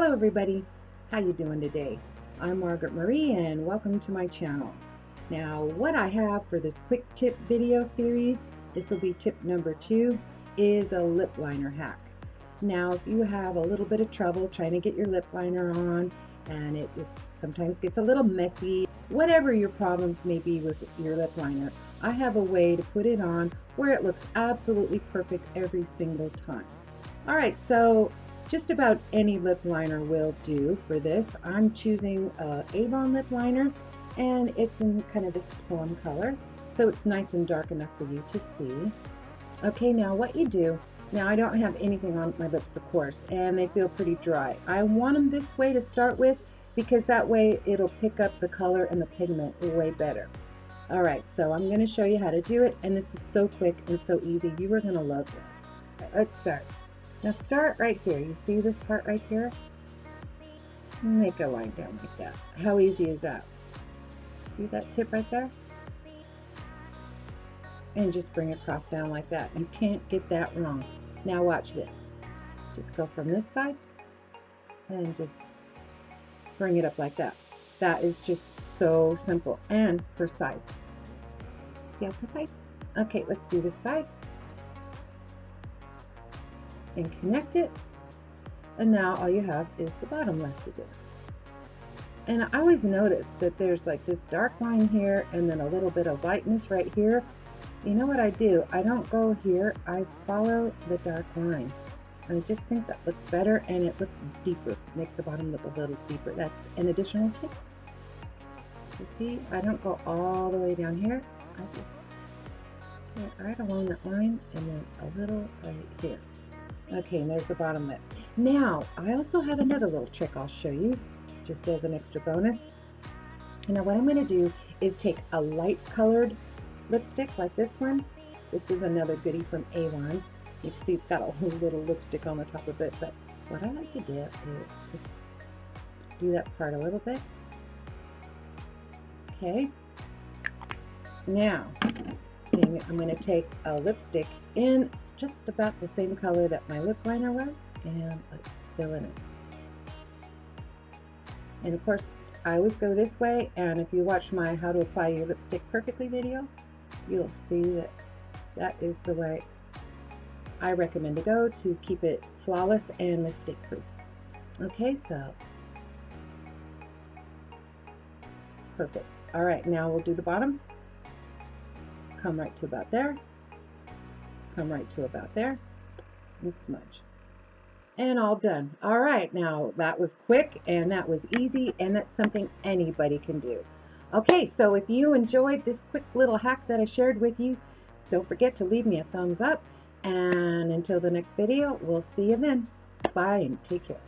Hello everybody, how you doing today? I'm Margaret Marie and welcome to my channel. Now what I have for this quick tip video series, this will be tip number 2, is a lip liner hack. Now if you have a little bit of trouble trying to get your lip liner on and it just sometimes gets a little messy, whatever your problems may be with your lip liner, I have a way to put it on where it looks absolutely perfect every single time. Alright, so just about any lip liner will do for this. I'm choosing Avon Lip Liner, and it's in kind of this plum color, so it's nice and dark enough for you to see. Okay, now what you do, now I don't have anything on my lips, of course, and they feel pretty dry. I want them this way to start with, because that way it'll pick up the color and the pigment way better. Alright, so I'm going to show you how to do it, and this is so quick and so easy. You are going to love this. Right, let's start. Now start right here. You see this part right here? Make a line down like that. How easy is that? See that tip right there? And just bring it across down like that. You can't get that wrong. Now watch this. Just go from this side and just bring it up like that. That is just so simple and precise. See how precise? Okay, let's do this side. And connect it, and now all you have is the bottom left to do. And I always notice that there's like this dark line here and then a little bit of lightness right here. You know what I do? I don't go here, I follow the dark line. I just think that looks better and it looks deeper. It makes the bottom look a little deeper. That's an additional tip. So see, I don't go all the way down here. I just get right along that line and then a little right here. Okay, and there's the bottom lip. Now, I also have another little trick I'll show you, just as an extra bonus. And now what I'm going to do is take a light colored lipstick like this one. This is another goodie from Avon. You can see it's got a little lipstick on the top of it, but what I like to do is just do that part a little bit. Okay. Now, I'm going to take a lipstick in just about the same color that my lip liner was, and let's fill in it. And of course, I always go this way, and if you watch my How to Apply Your Lipstick Perfectly video, you'll see that that is the way I recommend to go to keep it flawless and mistake proof. Okay, so perfect. All right, now we'll do the bottom. Come right to about there. Come right to about there and smudge, and all done. All right, now that was quick and that was easy, and that's something anybody can do. Okay, so if you enjoyed this quick little hack that I shared with you, don't forget to leave me a thumbs up, and until the next video, we'll see you then. Bye and take care.